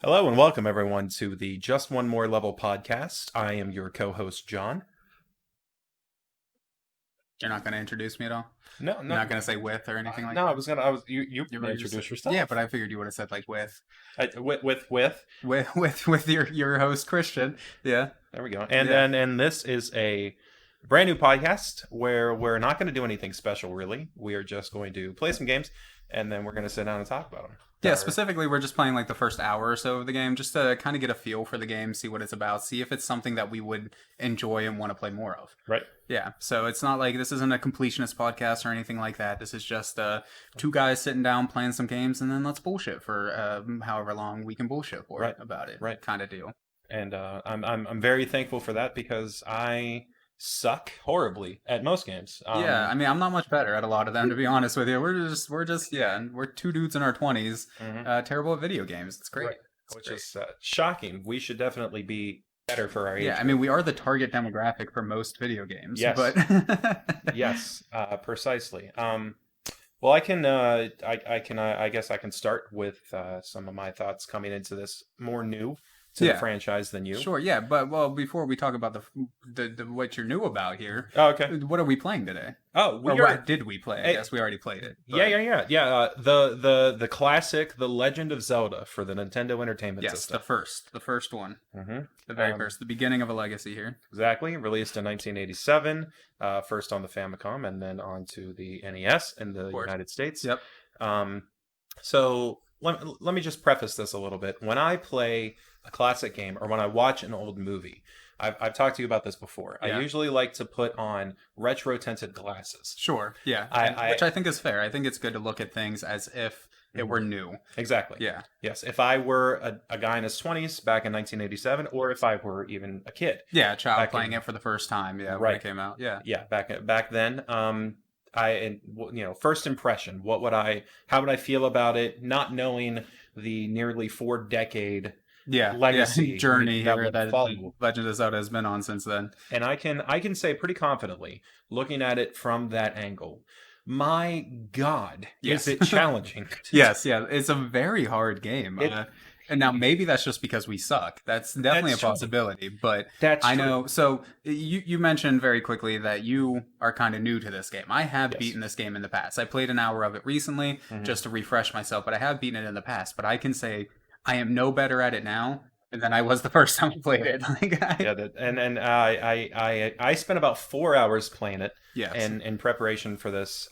Hello and welcome everyone to the Just One More Level podcast. I am your co-host John. You're not going to introduce me at all? No, You're not going to say with or anything like no, that? you introduce yourself. Yeah, but I figured you would have said like with your host Christian. Yeah. There we go. And this is a brand new podcast where we're not going to do anything special really. We are just going to play some games and then we're going to sit down and talk about them. Yeah, specifically, we're just playing like the first hour or so of the game just to kind of get a feel for the game, see what it's about, see if it's something that we would enjoy and want to play more of. Right. Yeah, so it's not like this isn't a completionist podcast or anything like that. This is just two guys sitting down playing some games and then let's bullshit for however long we can bullshit for about it. Right. Kind of deal. And I'm very thankful for that because I suck horribly at most games. Yeah, I mean, I'm not much better at a lot of them, to be honest with you. We're two dudes in our 20s, terrible at video games. It's great. Right. Which is shocking. We should definitely be better for our age. Yeah, I mean, we are the target demographic for most video games. Yes. But yes, precisely. Well, I guess I can start with some of my thoughts coming into this more new to the franchise than you. Sure, yeah, but before we talk about the what you're new about here, what are we playing today? Oh, what did we play? I guess we already played it. But... Yeah. The classic, The Legend of Zelda for the Nintendo Entertainment System. Yes, the first one, the very first, the beginning of a legacy here. Exactly, released in 1987, first on the Famicom and then onto the NES in the United States. Yep. So let me just preface this a little bit. When I play a classic game or when I watch an old movie, I've talked to you about this before. Yeah. I usually like to put on retro tinted glasses. Sure. Yeah. Which I think is fair. I think it's good to look at things as if it were new. Exactly. Yeah. Yes. If I were a guy in his 20s back in 1987, or if I were even a kid. Yeah, a child playing it for the first time. Yeah, when it came out. Yeah. Yeah. Back then. First impression. How would I feel about it? Not knowing the nearly 4-decade legacy journey here that Legend of Zelda has been on since then. And I can say pretty confidently, looking at it from that angle, my God, is it challenging? Yes, it's a very hard game. And now maybe that's just because we suck. That's definitely a possibility. But I know. So you mentioned very quickly that you are kind of new to this game. I have beaten this game in the past. I played an hour of it recently just to refresh myself, but I have beaten it in the past. But I can say I am no better at it now than I was the first time I played it. I spent about 4 hours playing it. Yes. In preparation for this,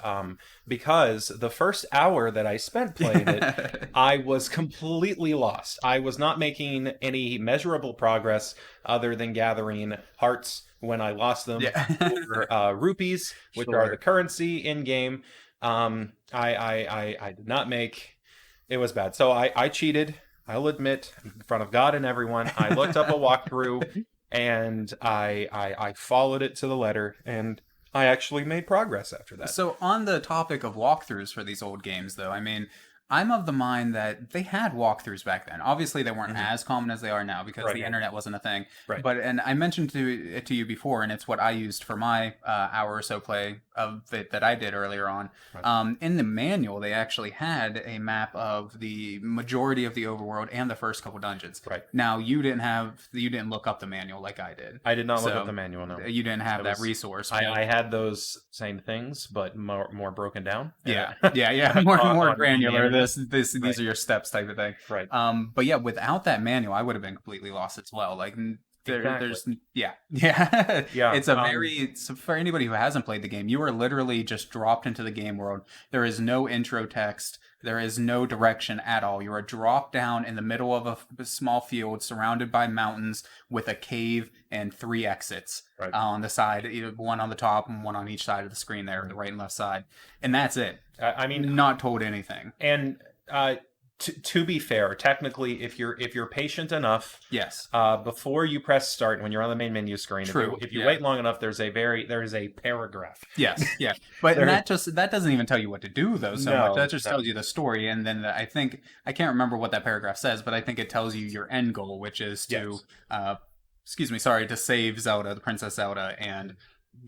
because the first hour that I spent playing it, I was completely lost. I was not making any measurable progress other than gathering hearts when I lost them, or rupees, which are the currency in game. I did not make. It was bad. So I cheated. I'll admit, in front of God and everyone, I looked up a walkthrough and I followed it to the letter, and I actually made progress after that. So on the topic of walkthroughs for these old games, though, I mean, I'm of the mind that they had walkthroughs back then. Obviously, they weren't as common as they are now because the internet wasn't a thing. Right. And I mentioned to you before, and it's what I used for my hour or so play of it that I did earlier on. Right. In the manual, they actually had a map of the majority of the overworld and the first couple dungeons. Right. Now, you didn't look up the manual like I did. I did not look up the manual, no. You didn't have that resource. I had those same things, but more broken down. Yeah. More granular. These are your steps type of thing. Right. But yeah, without that manual, I would have been completely lost as well. Like there's it's for anybody who hasn't played the game, you are literally just dropped into the game world. There is no intro text. There is no direction at all. You are dropped down in the middle of a small field surrounded by mountains with a cave and 3 exits on the side, one on the top and one on each side of the screen there, the right and left side. And that's it. I mean, not told anything. And to be fair, technically, if you're patient enough, before you press start, when you're on the main menu screen, if you wait long enough, there is a paragraph. Yes, yeah, but that doesn't even tell you what to do though. Much that just tells you the story, and then I think I can't remember what that paragraph says, but I think it tells you your end goal, which is to to save Zelda, the Princess Zelda, and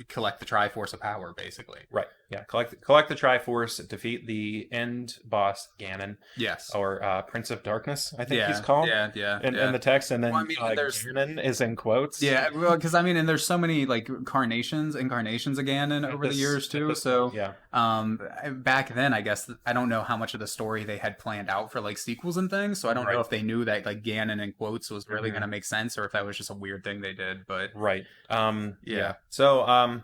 collect the Triforce of Power, basically. Right. Yeah, collect the Triforce, defeat the end boss Ganon. Yes. Or Prince of Darkness, I think he's called. In the text, and then Ganon is in quotes. Yeah, well, because and there's so many like incarnations of Ganon over the years too. So back then, I guess I don't know how much of the story they had planned out for like sequels and things. So I don't know if they knew that like Ganon in quotes was really going to make sense, or if that was just a weird thing they did. But So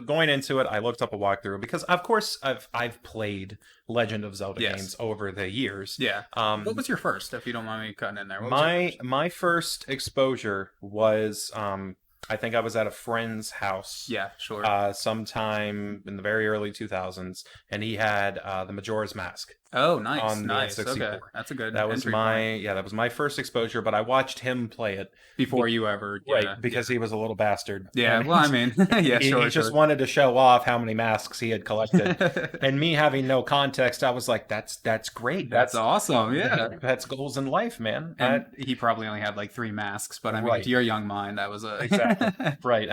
going into it, I looked up a walkthrough because, of course, I've played Legend of Zelda games over the years. Yeah. What was your first, if you don't mind me cutting in there? My first exposure was I think I was at a friend's house. Yeah, sure. Sometime in the very early 2000s, and he had the Majora's Mask. Oh, nice, on the nice. N64. Okay, that's a good. That was my first exposure. But I watched him play it before you ever, because he was a little bastard. Yeah, and he just wanted to show off how many masks he had collected, and me having no context, I was like, "That's great. That's awesome. Yeah, that's goals in life, man." And he probably only had like 3 masks, but I mean, to your young mind, that was exactly right.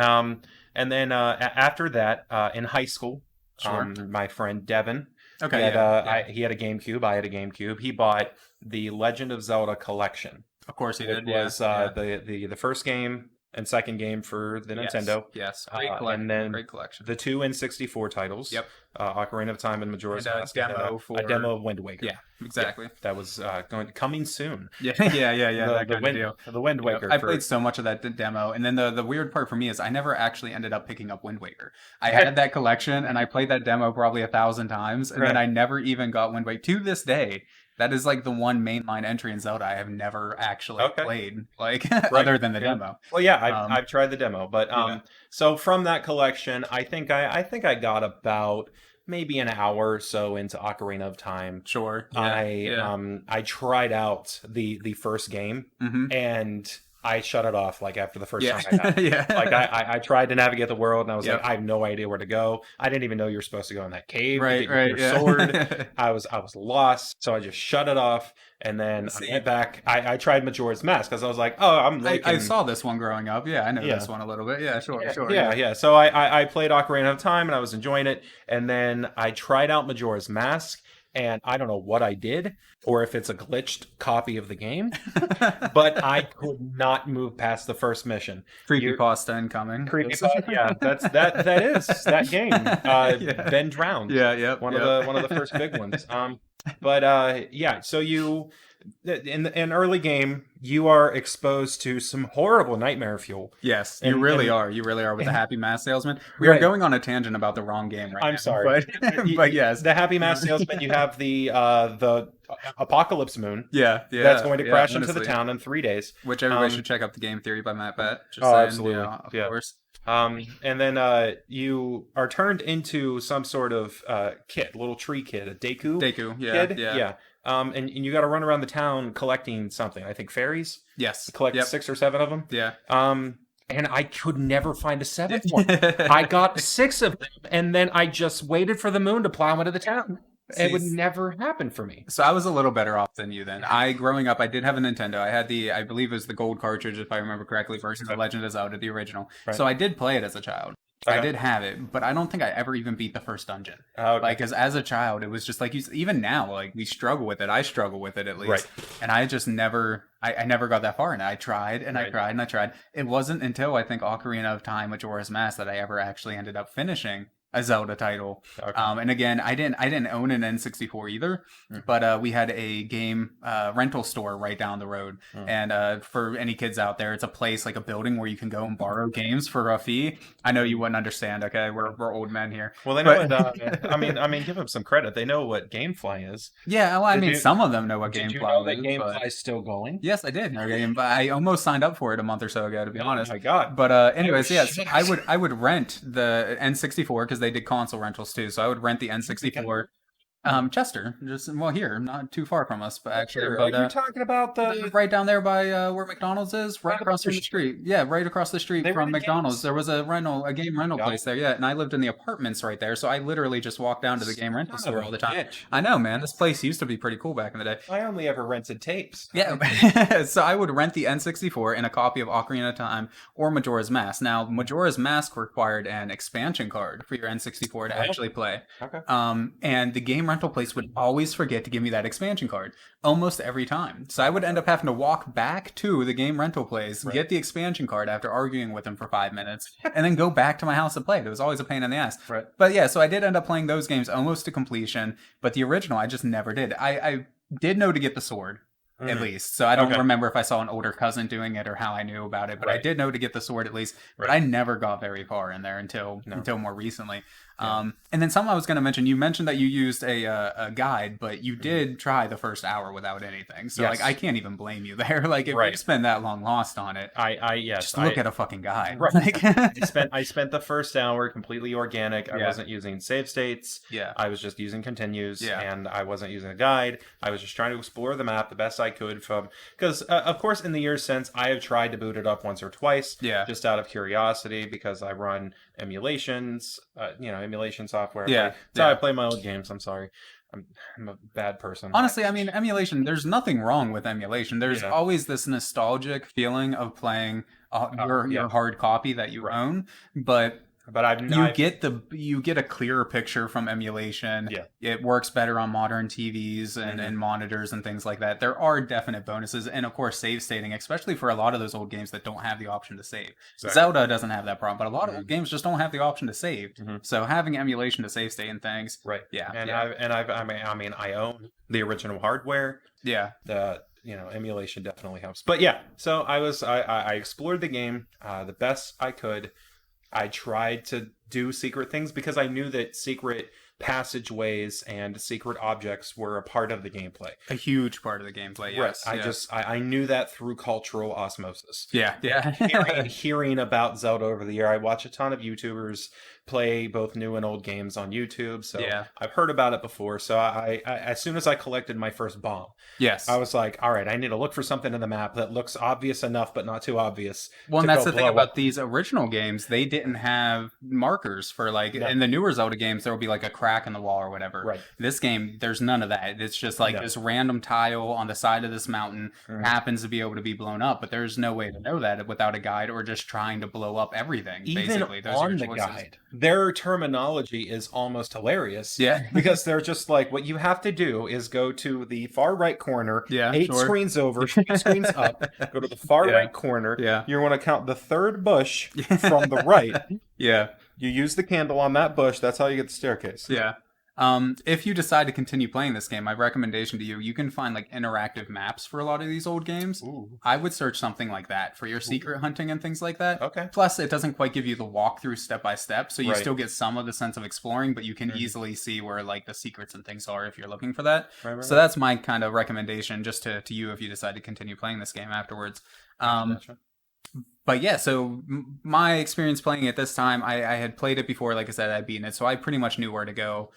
And then after that, in high school, my friend Devin. Okay. He had a GameCube. I had a GameCube. He bought the Legend of Zelda collection. Of course he did. It was the first game and second game for the Nintendo. Yes. Great collection. And then great collection. The 2 N64 titles. Yep. Ocarina of Time and Majora's Mask. A demo of Wind Waker. Yeah, exactly. Yeah, that was coming soon. Yeah. The Wind Waker. I played so much of that demo, and then the weird part for me is I never actually ended up picking up Wind Waker. I had that collection, and I played that demo probably 1,000 times, and then I never even got Wind Waker. To this day, that is like the one mainline entry in Zelda I have never actually played, other than the demo. Well, yeah, I've tried the demo, but so from that collection, I think I got about maybe an hour or so into Ocarina of Time. Sure. I tried out the first game, and I shut it off like after the first time I got it. Like I tried to navigate the world, and I was like, I have no idea where to go. I didn't even know you were supposed to go in that cave to get your sword. I was lost, so I just shut it off. And then I went back. I tried Majora's Mask because I was like, I saw this one growing up. Yeah, I know this one a little bit. Yeah, sure. Yeah. So I played Ocarina of Time, and I was enjoying it. And then I tried out Majora's Mask, and I don't know what I did, or if it's a glitched copy of the game, but I could not move past the first mission. Creepypasta incoming. Creepypasta, yeah, that is that game. Ben drowned. One of the first big ones. So you in an early game, you are exposed to some horrible nightmare fuel. Yes, you really are. You really are with the Happy Mask Salesman. We are going on a tangent about the wrong game right now. I'm sorry. But yes. The Happy Mask Salesman, you have the Apocalypse Moon. Yeah. That's going to crash into the town in 3 days. Which everybody should check out the Game Theory by Matt Bett. Absolutely. Of course. And then you are turned into some sort of little tree kid, a Deku kid. Yeah. And you got to run around the town collecting something. I think fairies. Yes. Collect 6 or 7 of them. Yeah. And I could never find a 7th one. I got 6 of them, and then I just waited for the moon to plow into the town. It would never happen for me. So I was a little better off than you then. Growing up, I did have a Nintendo. I had I believe it was the gold cartridge, if I remember correctly, versus the Legend of Zelda, the original. Right. So I did play it as a child. Okay. I did have it, but I don't think I ever even beat the first dungeon. Okay. Like, because as a child, it was just like, even now, like, we struggle with it. I struggle with it, at least. Right. And I just never, I never got that far. And I tried, and I tried, and I tried. It wasn't until, I think, Ocarina of Time, Majora's Mask, that I ever actually ended up finishing a Zelda title. Okay. And again, I didn't own an N64 either, but we had a game rental store right down the road. And for any kids out there, it's a place, like a building where you can go and borrow games for a fee. I know you wouldn't understand. Okay, we're old men here. Well, they know what. I mean, give them some credit. They know what GameFly is. Yeah, well, some of them know what GameFly is. Did you know that GameFly is still going? Yes, I did. I almost signed up for it a month or so ago, to be honest. Oh my god! But anyways, yes, I would rent the N64 because they did console rentals too. So I would rent the N64. Chester, just here, not too far from us, but actually, Sure. but You're talking about the right down there by where McDonald's is, right across the street. Yeah, right across the street from McDonald's. There was a game rental place there. Yeah, and I lived in the apartments right there, so I literally just walked down to the game rental store all the time. I know, man. This place used to be pretty cool back in the day. I only ever rented tapes. Yeah, so I would rent the N64 and a copy of Ocarina of Time or Majora's Mask. Now, Majora's Mask required an expansion card for your N64 to actually play. Okay. And the game rental place would always forget to give me that expansion card almost every time. So I would end up having to walk back to the game rental place, get the expansion card after arguing with them for 5 minutes, and then go back to my house to play it. It was always a pain in the ass. Right. But yeah, so I did end up playing those games almost to completion, but the original I just never did. I did know to get the sword. At least. So I don't remember if I saw an older cousin doing it or how I knew about it, but I did know to get the sword at least. But I never got very far in there until more recently. Yeah. And then something I was going to mention, you mentioned that you used a guide, but you did try the first hour without anything. So like I can't even blame you there. Like if you spend that long lost on it, just look at a fucking guide. Right. Like, I spent the first hour completely organic. I wasn't using save states. Yeah. I was just using continues and I wasn't using a guide. I was just trying to explore the map the best I could because of course in the years since I have tried to boot it up once or twice just out of curiosity because I run emulations, emulation software. That's how I play my old games. I'm sorry. I'm a bad person. Honestly, I mean, emulation, there's nothing wrong with emulation. There's always this nostalgic feeling of playing your hard copy that you own, but you get a clearer picture from emulation. Yeah. It works better on modern TVs and monitors and things like that. There are definite bonuses, and of course save stating, especially for a lot of those old games that don't have the option to save. Exactly. Zelda doesn't have that problem, but a lot of old games just don't have the option to save. So having emulation to save state and things. Right. Yeah. And I own the original hardware. Yeah. Emulation definitely helps. But yeah, so I explored the game the best I could. I tried to do secret things because I knew that secret passageways and secret objects were a part of the gameplay. A huge part of the gameplay, yes. Right. I knew that through cultural osmosis. Yeah. Hearing about Zelda over the year. I watch a ton of YouTubers play both new and old games on YouTube, so I've heard about it before. So I as soon as I collected my first bomb, I was like, all right, I need to look for something in the map that looks obvious enough but not too obvious. Well, and that's the thing about these original games, they didn't have markers for in the newer Zelda games there will be like a crack in the wall or whatever. Right. This game, there's none of that. It's just like this random tile on the side of this mountain happens to be able to be blown up, but there's no way to know that without a guide or just trying to blow up everything. Even basically, those on the guide, their terminology is almost hilarious. Yeah. Because they're just like, what you have to do is go to the far right corner, 8 screens over, 8 screens up, go to the far right corner. Yeah. You want to count the third bush from the right. Yeah. You use the candle on that bush. That's how you get the staircase. Yeah. If you decide to continue playing this game, my recommendation to you can find like interactive maps for a lot of these old games. Ooh. I would search something like that for your secret hunting and things like that. Okay. Plus, it doesn't quite give you the walkthrough step by step, so you still get some of the sense of exploring, but you can easily see where like the secrets and things are if you're looking for that. So that's my kind of recommendation just to you if you decide to continue playing this game afterwards. But yeah, so my experience playing it this time, I had played it before, like I said, I'd beaten it, so I pretty much knew where to go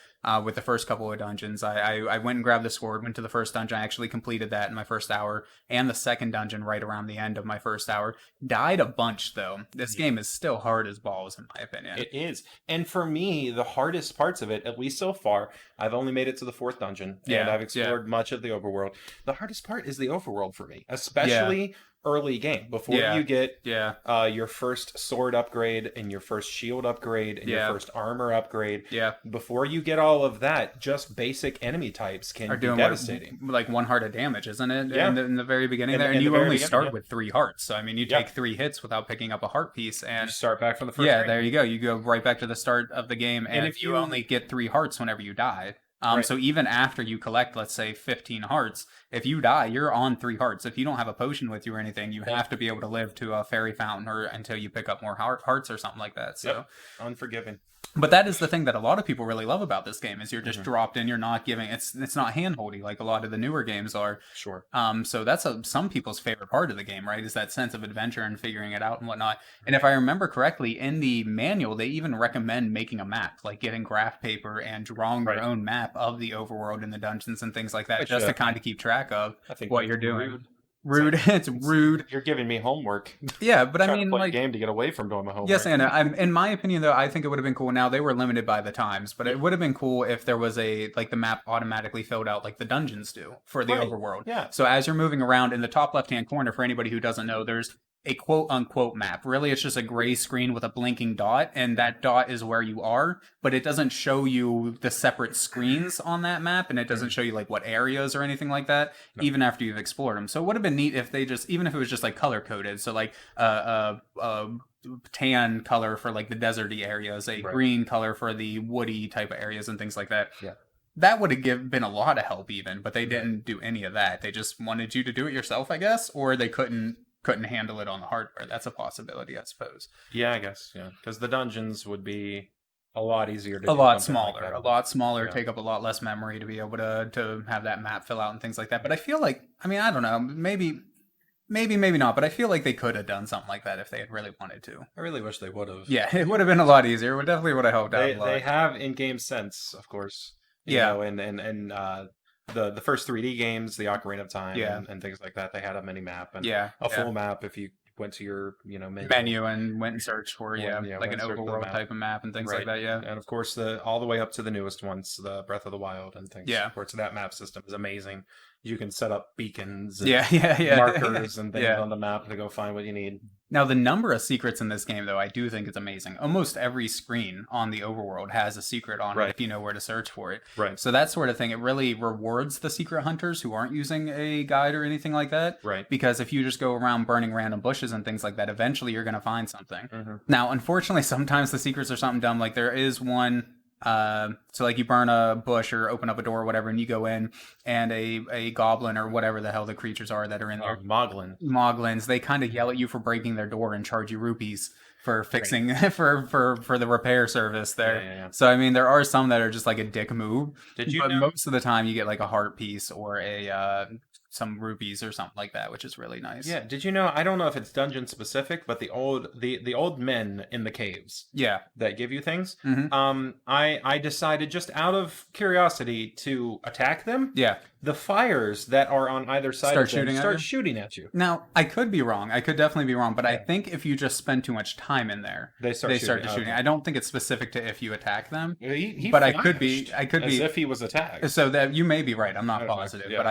with the first couple of dungeons. I went and grabbed the sword, went to the first dungeon, I actually completed that in my first hour, and the second dungeon right around the end of my first hour. Died a bunch, though. This game is still hard as balls, in my opinion. It is. And for me, the hardest parts of it, at least so far, I've only made it to the 4th dungeon, and I've explored much of the overworld. The hardest part is the overworld for me, especially early game before you get your first sword upgrade and your first shield upgrade and your first armor upgrade. Before you get all of that, just basic enemy types can be devastating. Like 1 heart of damage, isn't it? In the very beginning there, and you only start with 3 hearts. So I mean, you take 3 hits without picking up a heart piece, and you start back from the first. There you go. You go right back to the start of the game, and if you only get 3 hearts whenever you die. So even after you collect, let's say, 15 hearts, if you die, you're on 3 hearts. If you don't have a potion with you or anything, you have to be able to live to a fairy fountain or until you pick up more hearts or something like that. So unforgiving. But that is the thing that a lot of people really love about this game is you're just dropped in. You're not giving it's not handholdy like a lot of the newer games are. Sure. So that's some people's favorite part of the game, right? Is that sense of adventure and figuring it out and whatnot. And if I remember correctly, in the manual they even recommend making a map, like getting graph paper and drawing your own map map of the overworld and the dungeons and things like that, just to kind of keep track of what you're doing. Rude. It's rude. You're giving me homework. Yeah, but I mean, like, a game to get away from doing my homework. Yes, Anna. In my opinion, though, I think it would have been cool. Now they were limited by the times, but it would have been cool if there was the map automatically filled out like the dungeons do for the overworld. Yeah. So as you're moving around in the top left-hand corner, for anybody who doesn't know, there's a quote-unquote map. Really, it's just a gray screen with a blinking dot, and that dot is where you are, but it doesn't show you the separate screens on that map, and it doesn't show you like what areas or anything like that, even after you've explored them. So it would have been neat if they just, even if it was just like color-coded, so like tan color for like the deserty areas, a green color for the woody type of areas and things like that. Yeah. That would have been a lot of help even, but they didn't do any of that. They just wanted you to do it yourself, I guess, or they couldn't handle it on the hardware. That's a possibility, I suppose. Yeah, I guess. Yeah, because the dungeons would be a lot easier to a lot smaller, take up a lot less memory to be able to have that map fill out and things like that. But I feel like, I mean, I don't know, maybe not, but I feel like they could have done something like that if they had really wanted to. I really wish they would have. Yeah, it would have been a lot easier. It definitely would have helped out a lot. They have in-game sense, of course. You know, and the first 3D games, the Ocarina of Time, and things like that, they had a mini map and a full map if you went to your menu and went and searched for like an overworld type of map and things like that. Yeah, and of course all the way up to the newest ones, the Breath of the Wild and things. Yeah, of course that map system is amazing. You can set up beacons, and markers and things on the map to go find what you need. Now, the number of secrets in this game, though, I do think is amazing. Almost every screen on the overworld has a secret on it if you know where to search for it. Right. So that sort of thing, it really rewards the secret hunters who aren't using a guide or anything like that. Right. Because if you just go around burning random bushes and things like that, eventually you're going to find something. Mm-hmm. Now, unfortunately, sometimes the secrets are something dumb. Like there is one... so like you burn a bush or open up a door or whatever, and you go in, and a goblin or whatever the hell the creatures are that are in there, moglins, they kind of yell at you for breaking their door and charge you rupees for fixing for the repair service there. Yeah. So I mean, there are some that are just like a dick move. Did you? But most of the time, you get like a heart piece or a some rupees or something like that, which is really nice. Yeah. Did you know? I don't know if it's dungeon specific, but the old men in the caves. Yeah. That give you things. Mm-hmm. I decided just out of curiosity to attack them. Yeah. The fires that are on either side start shooting at you. Now, I could be wrong. I could definitely be wrong, but I think if you just spend too much time in there, they start shooting. Okay. I don't think it's specific to if you attack them. But I could be as if he was attacked. So that you may be right. I'm not positive, but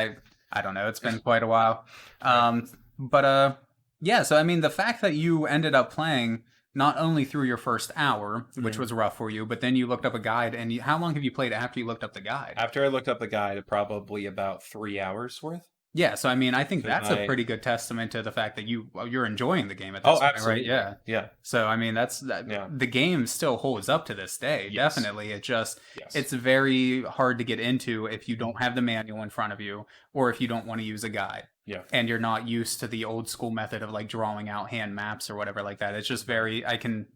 I don't know. It's been quite a while. Yeah. So I mean, the fact that you ended up playing not only through your first hour, which was rough for you, but then you looked up a guide. And how long have you played after you looked up the guide? After I looked up the guide, probably about 3 hours worth. Yeah, so I mean, I think that's a pretty good testament to the fact that you're enjoying the game at this point, absolutely. Right? Yeah. So I mean, the game still holds up to this day. Yes. Definitely, it's very hard to get into if you don't have the manual in front of you, or if you don't want to use a guide. Yeah. And you're not used to the old school method of like drawing out hand maps or whatever like that. It's just very. I can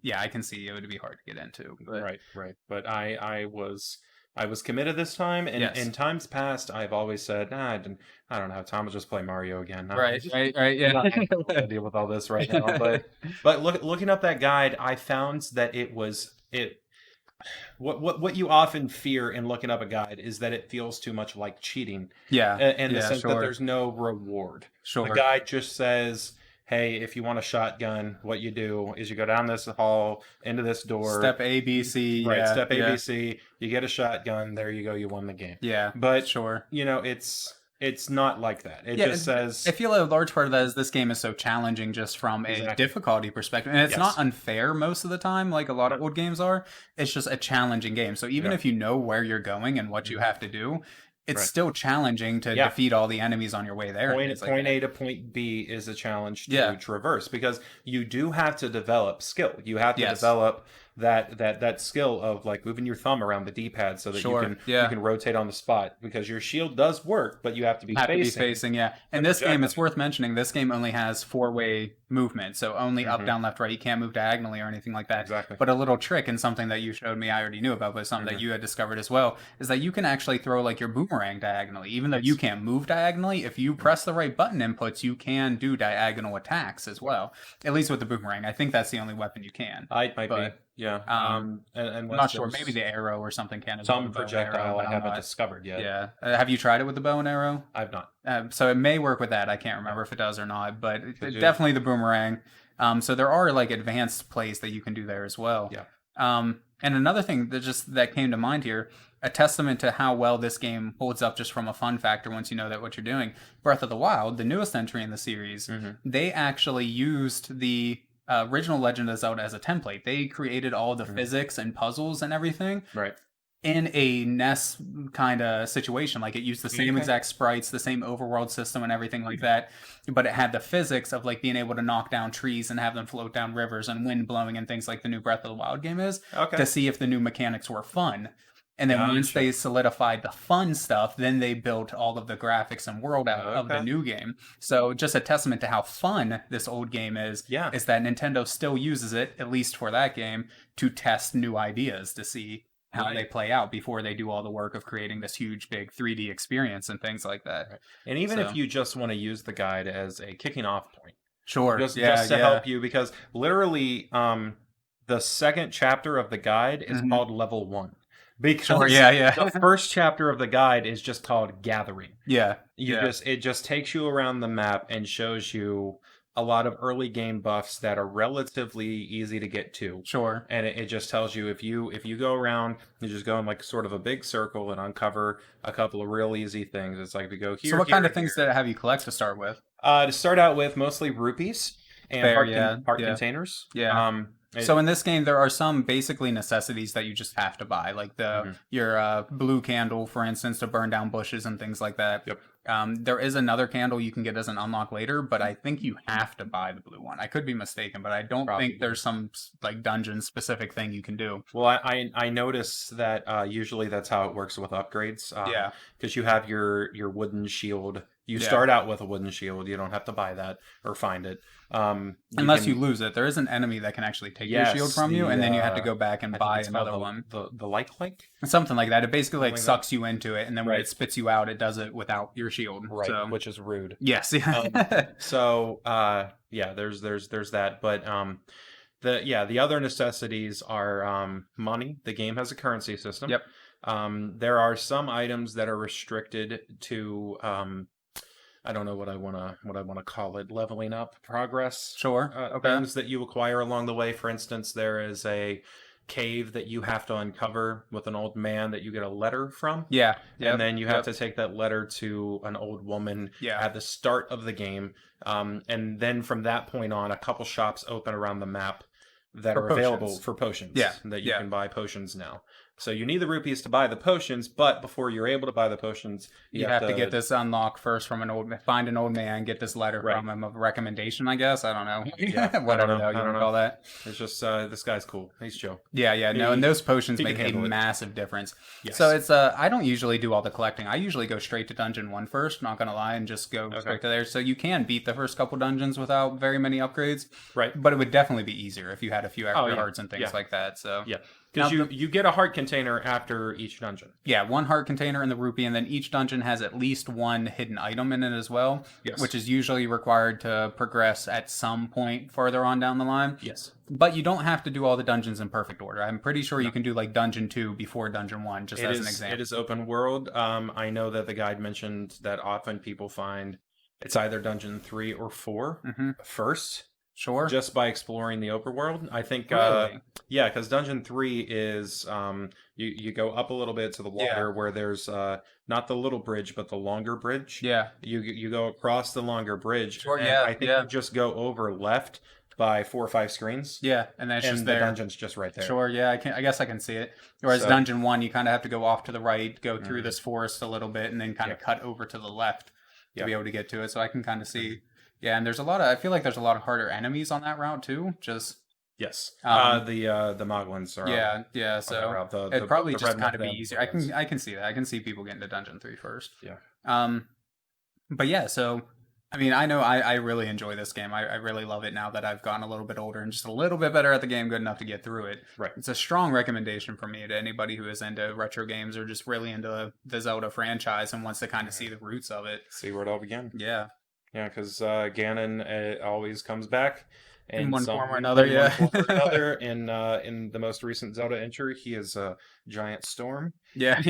see it would be hard to get into. But. Right. But I was committed this time, and in times past, I've always said, I don't know, Tom will just play Mario again. Right, yeah. I can't deal with all this right now. But looking up that guide, I found that what you often fear in looking up a guide is that it feels too much like cheating. Yeah. In the sense that there's no reward. Sure. The guide just says, hey, if you want a shotgun, what you do is you go down this hall, into this door. Step A, B, C. Right, step A, B, C. You get a shotgun. There you go. You won the game. Yeah, but sure. It's not like that. It just says... I feel a large part of that is this game is so challenging just from a difficulty perspective. And it's not unfair most of the time, like a lot of old games are. It's just a challenging game. So even if you know where you're going and what you have to do, it's still challenging to defeat all the enemies on your way there. Point A to point B is a challenge to traverse, because you do have to develop skill. You have to develop that skill of like moving your thumb around the D-pad so that you can rotate on the spot, because your shield does work, but you have to be facing. And this game, it's worth mentioning, this game only has 4-way movement, so only up, down, left, right. You can't move diagonally or anything like that. Exactly. But a little trick, and something that you showed me I already knew about, but something that you had discovered as well, is that you can actually throw like your boomerang diagonally. Even though you can't move diagonally, if you press the right button inputs, you can do diagonal attacks as well. At least with the boomerang. I think that's the only weapon you can. Might be. Yeah. I'm not sure. Maybe the arrow or something can as some projectile I haven't discovered yet. Yeah. Have you tried it with the bow and arrow? I've not. So it may work with that. I can't remember if it does or not, but definitely the boomerang. So there are like advanced plays that you can do there as well. Yeah. And another thing that came to mind here, a testament to how well this game holds up just from a fun factor once you know that what you're doing. Breath of the Wild, the newest entry in the series, they actually used the original Legend of Zelda as a template. They created all the physics and puzzles and everything. Right. In a NES kind of situation. Like it used the same exact sprites, the same overworld system and everything like that, but it had the physics of like being able to knock down trees and have them float down rivers and wind blowing and things like the new Breath of the Wild game is, to see if the new mechanics were fun. And then once they solidified the fun stuff, then they built all of the graphics and world out of the new game. So just a testament to how fun this old game is that Nintendo still uses it, at least for that game, to test new ideas to see how they play out before they do all the work of creating this huge, big 3D experience and things like that. Right. And even if you just want to use the guide as a kicking off point. Sure. Just to help you, because literally the second chapter of the guide is called Level 1. Because the first chapter of the guide is just called Gathering. Yeah. It just takes you around the map and shows you a lot of early game buffs that are relatively easy to get to. Sure. And it just tells you if you go around, you just go in like sort of a big circle and uncover a couple of real easy things. It's like if you go here. So what kind of things did it have you collect to start with? To start out with, mostly rupees and heart containers. Yeah. So in this game, there are some basically necessities that you just have to buy, like your blue candle, for instance, to burn down bushes and things like that. Yep. There is another candle you can get as an unlock later, but I think you have to buy the blue one. I could be mistaken, but I don't think there's some like dungeon specific thing you can do. Well, I noticed that usually that's how it works with upgrades. Because you have your wooden shield. You start out with a wooden shield. You don't have to buy that or find it. Unless you lose it. There is an enemy that can actually take your shield from you, and then you have to go back and buy another one. The like? Something like that. It basically like sucks you into it, and then when it spits you out, it does it without your shield. Right, so, which is rude. Yes. There's that. But the other necessities are money. The game has a currency system. Yep. There are some items that are restricted to I don't know what I want to call it, leveling up progress. Sure. Things that you acquire along the way. For instance, there is a cave that you have to uncover with an old man that you get a letter from. Yeah. And then you have to take that letter to an old woman at the start of the game. And then from that point on, a couple shops open around the map that are available for potions. Yeah. That you can buy potions now. So you need the rupees to buy the potions, but before you're able to buy the potions, you have to get this unlock first from find an old man, get this letter from him of recommendation, I guess. I don't know. Whatever you want to call that. It's just, this guy's cool. He's chill. And those potions make a massive difference. Yes. So it's, I don't usually do all the collecting. I usually go straight to dungeon 1 first, not going to lie, and just go straight to there. So you can beat the first couple dungeons without very many upgrades. Right. But it would definitely be easier if you had a few extra hearts and things like that. So because you get a heart container after each dungeon. Yeah, 1 heart container in the rupee, and then each dungeon has at least 1 hidden item in it as well, which is usually required to progress at some point further on down the line. Yes. But you don't have to do all the dungeons in perfect order. I'm pretty sure you can do like dungeon 2 before dungeon 1, as an example. It is open world. I know that the guide mentioned that often people find it's either dungeon 3 or 4 first. Sure. Just by exploring the open world. I think, because Dungeon 3 is, you go up a little bit to the water where there's not the little bridge, but the longer bridge. Yeah. You go across the longer bridge. Sure, I think you just go over left by 4 or 5 screens. Yeah, and then it's just there. The dungeon's just right there. Sure, yeah, I guess I can see it. Whereas Dungeon 1, you kind of have to go off to the right, go through this forest a little bit, and then kind of cut over to the left to be able to get to it. So I can kind of see... Yeah, and I feel like there's a lot of harder enemies on that route too. Yes. The Moglins are so it'd probably just kind of be easier. I can see that. I can see people getting to Dungeon 3 first. Yeah. But yeah, so I mean, I know I really enjoy this game. I really love it now that I've gotten a little bit older and just a little bit better at the game, good enough to get through it. Right. It's a strong recommendation for me to anybody who is into retro games or just really into the Zelda franchise and wants to kind of see the roots of it. See where it all began. Yeah. Yeah, because Ganon always comes back in one form or another. Yeah, one form or another. In the most recent Zelda entry, he is a giant storm. Yeah.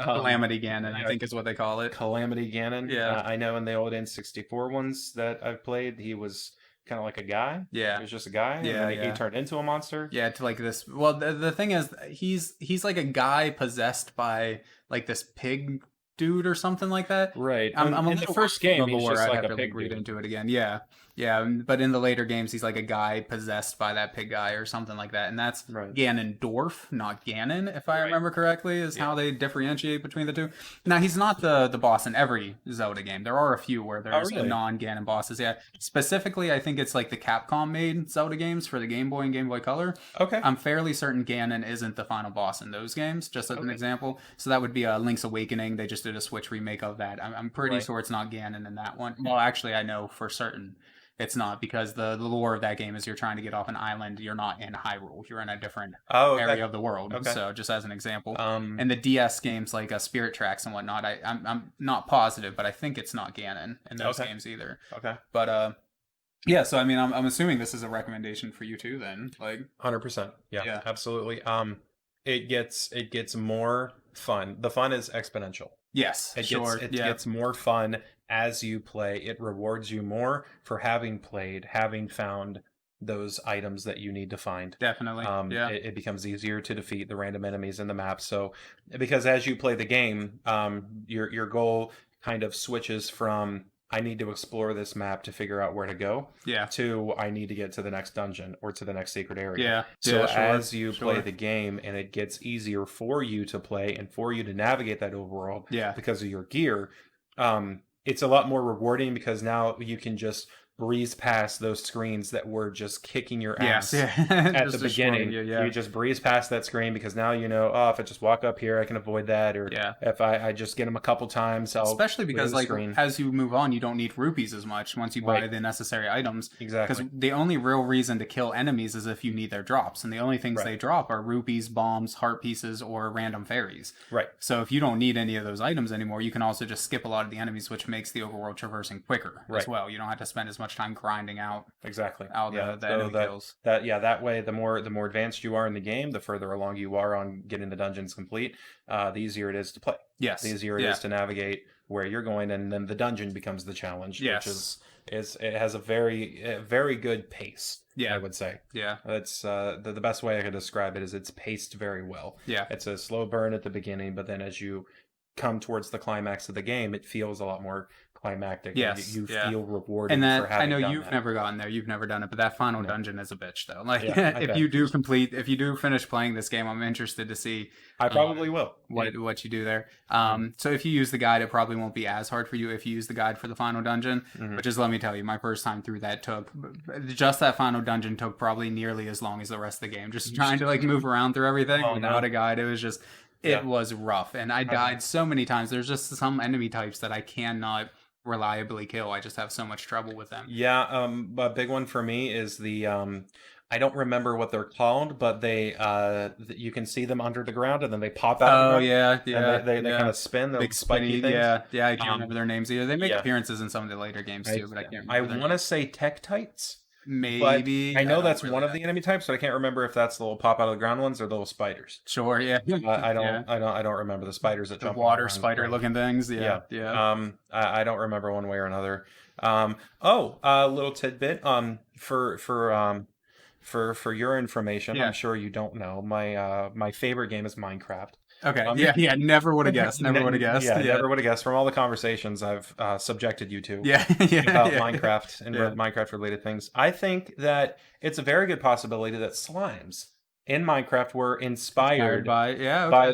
Calamity Ganon, I think is what they call it. Calamity Ganon. Yeah. I know in the old N64 ones that I've played, he was kind of like a guy. Yeah. He was just a guy. Yeah, and then he turned into a monster. Yeah, to like this. Well, the thing is, he's like a guy possessed by like this pig dude or something like that. Right. I'm in the first game, he's just like a pig read dude. into it again. Yeah. But in the later games, he's like a guy possessed by that pig guy or something like that, and that's Ganondorf, not Ganon, if I remember correctly, is how they differentiate between the two. Now, he's not the boss in every Zelda game. There are a few where there's non-Ganon bosses. Yeah, specifically, I think it's like the Capcom made Zelda games for the Game Boy and Game Boy Color. Okay. I'm fairly certain Ganon isn't the final boss in those games, just as an example. So that would be Link's Awakening. They just did a Switch remake of that. I'm pretty sure it's not Ganon in that one. Well, actually, I know for certain it's not, because the lore of that game is you're trying to get off an island. You're not in Hyrule. You're in a different area of the world. Okay. So just as an example. And the DS games like Spirit Tracks and whatnot, I'm not positive, but I think it's not Ganon in those games either. Okay. But yeah, so I mean, I'm assuming this is a recommendation for you too then. Like 100%. Yeah, absolutely. It gets more fun. The fun is exponential. Yes, it gets more fun as you play. It rewards you more for having played, having found those items that you need to find. Definitely. It becomes easier to defeat the random enemies in the map. So, because as you play the game, your goal kind of switches from I need to explore this map to figure out where to go. Yeah. To I need to get to the next dungeon or to the next secret area. Yeah. So as you play the game, and it gets easier for you to play and for you to navigate that overworld. Yeah. Because of your gear, it's a lot more rewarding because now you can just breeze past those screens that were just kicking your ass at the beginning. You just breeze past that screen because now you know, if I just walk up here, I can avoid that. Or if I just get them a couple times, especially because like as you move on, you don't need rupees as much once you buy the necessary items. Exactly. Because the only real reason to kill enemies is if you need their drops, and the only things they drop are rupees, bombs, heart pieces, or random fairies. Right. So if you don't need any of those items anymore, you can also just skip a lot of the enemies, which makes the overworld traversing quicker as well. You don't have to spend as much time grinding out the enemy kills. That way the more advanced you are in the game, the further along you are on getting the dungeons complete, the easier it is to play. Yes. The easier it is to navigate where you're going, and then the dungeon becomes the challenge. Yes. Which is it has a very good pace. Yeah. I would say. Yeah. That's the best way I could describe it is it's paced very well. Yeah. It's a slow burn at the beginning, but then as you come towards the climax of the game, it feels a lot more climactic. Yes, you feel rewarded. And that for having I know done you've that. never gotten there, you've never done it, but that final dungeon is a bitch though. Like if you do finish playing this game, I'm interested to see. I probably will. What you do there. So if you use the guide, it probably won't be as hard for you if you use the guide for the final dungeon. But just let me tell you, my first time through that just that final dungeon took probably nearly as long as the rest of the game. Just trying to like move around through everything without a guide. It was just it was rough, and I died so many times. There's just some enemy types that I cannot reliably kill. I just have so much trouble with them. Yeah, a big one for me is the I don't remember what they're called, but they you can see them under the ground and then they pop out. Oh yeah. And they kind of spin. Big spiky things. Yeah. I can't remember their names either. They make appearances in some of the later games too, but I can't remember. I want to say Tektites. Maybe. I know that's one of the enemy types, but I can't remember if that's the little pop out of the ground ones or the little spiders. Sure, yeah. I don't remember the spiders that jump. The water spider looking things. Yeah. I don't remember one way or another. A little tidbit. For your information, I'm sure you don't know. My favorite game is Minecraft. Okay. Never would have guessed. Never would have guessed. Never would have guessed from all the conversations I've subjected you to. About Minecraft and Minecraft related things. I think that it's a very good possibility that slimes in Minecraft were inspired by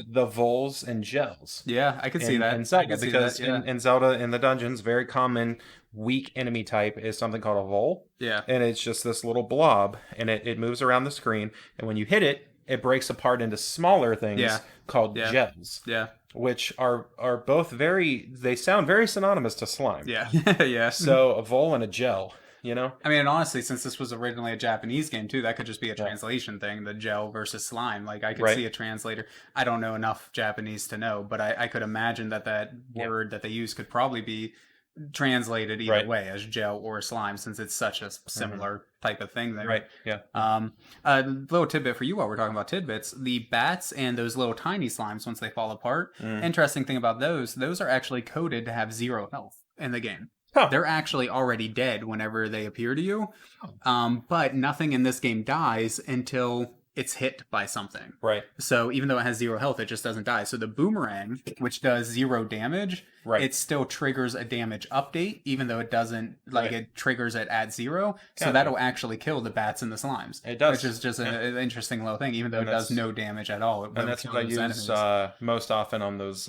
the voles and gels. Yeah, I could see that. In Zelda, because in Zelda, in the dungeons, very common weak enemy type is something called a vole. Yeah. And it's just this little blob, and it moves around the screen, and when you hit it, it breaks apart into smaller things called gels. Yeah. Which are both they sound very synonymous to slime. Yeah. Yeah. So a vole and a gel, you know? I mean, and honestly, since this was originally a Japanese game too, that could just be a translation thing, the gel versus slime. Like I could see a translator. I don't know enough Japanese to know, but I could imagine that word that they use could probably be translated either way as gel or slime, since it's such a similar type of thing there. Right. Yeah. A little tidbit for you while we're talking about tidbits: the bats and those little tiny slimes, once they fall apart. Interesting thing about those are actually coded to have 0 health in the game. Huh. They're actually already dead whenever they appear to you. But nothing in this game dies until it's hit by something. Right. So even though it has 0 health, it just doesn't die. So the boomerang, which does 0 damage, it still triggers a damage update, even though it doesn't, it triggers it at 0. So that'll actually kill the bats and the slimes. It does. Which is just an interesting little thing, even though it does no damage at all. And that's what I use most often on those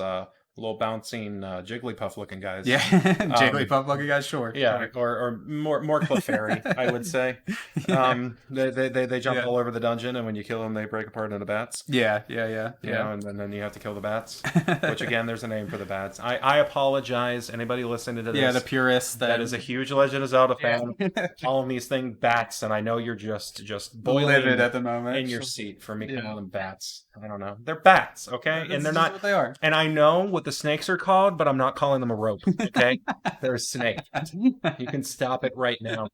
little bouncing Jigglypuff looking guys. Yeah, Jigglypuff looking guys, sure. Yeah, or more Clefairy, I would say. They jump all over the dungeon, and when you kill them, they break apart into bats. Yeah. You know, and then you have to kill the bats. Which again, there's a name for the bats. I apologize, anybody listening to this. Yeah, the purists. That is a huge Legend of Zelda fan. Calling these things bats, and I know you're just boiling livid at the moment in your seat for me calling them bats. I don't know. They're bats, okay? That's and they're not what they are. And I know what the snakes are called, but I'm not calling them a rope, okay? They're a snake. You can stop it right now.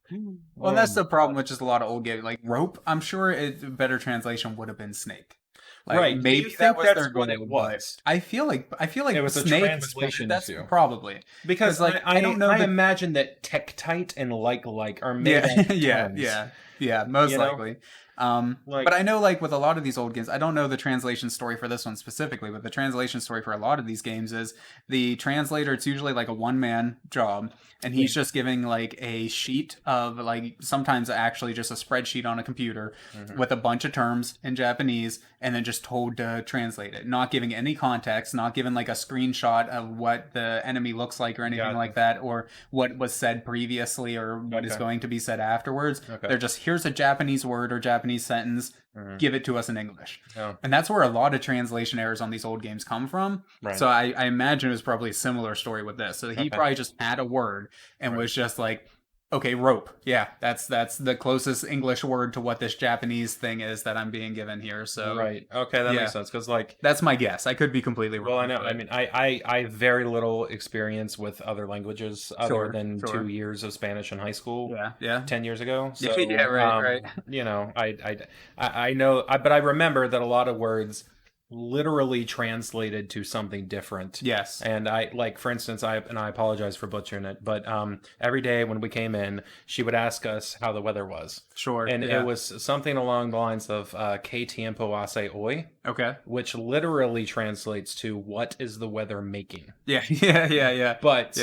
Well, that's the problem with just a lot of old games. Like rope, I'm sure a better translation would have been snake. Right. Maybe that was their what it was. I feel like it was snake a translation issue. Probably. Because I don't know. I imagine that tektite and like are made yeah, most likely. But I know, with a lot of these old games, I don't know the translation story for this one specifically, but the translation story for a lot of these games is the translator, it's usually a one-man job, and he's just giving a sheet of sometimes actually just a spreadsheet on a computer with a bunch of terms in Japanese, and then just told to translate it, not giving any context, not giving a screenshot of what the enemy looks like or anything like that, or what was said previously or what is going to be said afterwards. They're just, here's a Japanese word or Japanese sentence, give it to us in English. And that's where a lot of translation errors on these old games come from. So I imagine it was probably a similar story with this. So he probably just had a word and was just okay, rope. Yeah, that's the closest English word to what this Japanese thing is that I'm being given here. So okay, that makes sense, because that's my guess. I could be completely wrong. Well, I know. I mean, I have very little experience with other languages other than 2 years of Spanish in high school. 10 years ago. So, right. You know, I know, but I remember that a lot of words literally translated to something different. Yes. And for instance, I apologize for butchering it, but every day when we came in, she would ask us how the weather was. Sure. And it was something along the lines of "Que tiempo hace hoy?" Okay. Which literally translates to "What is the weather making?" Yeah. But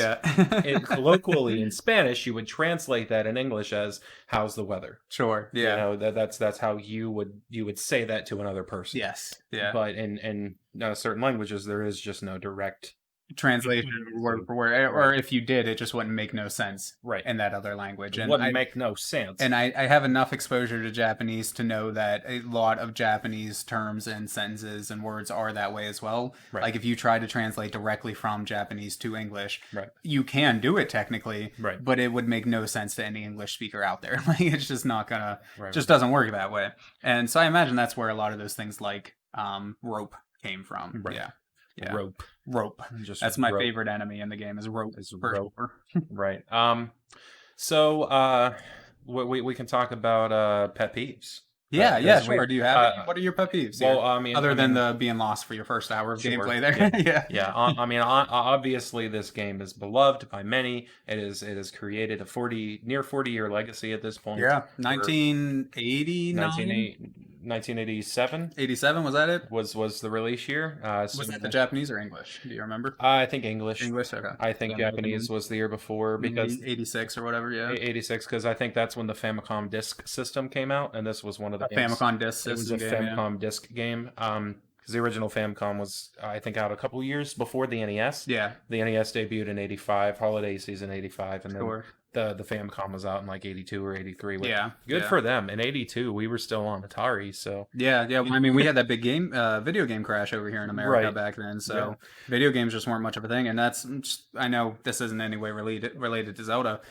colloquially in Spanish, you would translate that in English as "How's the weather?" Sure. Yeah. You know, that's how you would say that to another person. Yes. Yeah. But in certain languages, there is just no direct translation word for word, or if you did, it just wouldn't make no sense in that other language. It wouldn't make no sense. And I have enough exposure to Japanese to know that a lot of Japanese terms and sentences and words are that way as well. Like if you try to translate directly from Japanese to English, you can do it technically, but it would make no sense to any English speaker out there. It's just not gonna, just doesn't work that way. And so I imagine that's where a lot of those things rope came from. Yeah. Rope. That's my favorite enemy in the game is rope. Right. So we can talk about pet peeves. Yeah, sure. Do you have any? What are your pet peeves? Well, I mean, other than the being lost for your first hour of gameplay there. Yeah. I mean, obviously, this game is beloved by many. It is created a near 40-year legacy at this point. Yeah, 1987. 87, was that it? Was the release year? Was that the Japanese or English? Do you remember? I think English. English, okay. I think Japanese was the year before, because 86 or whatever. Yeah, 86, because I think that's when the Famicom Disk System came out, and this was one of the Famicom Disk System. It was a Famicom Disk game. Because the original Famicom was, I think, out a couple years before the NES. Yeah. The NES debuted in 85, holiday season 85, and then the Famicom was out in 82 or 83. Good for them. In 82, we were still on Atari, so... Yeah. Well, I mean, we had that big video game crash over here in America back then, so video games just weren't much of a thing, and that's... I know this isn't in any way related to Zelda,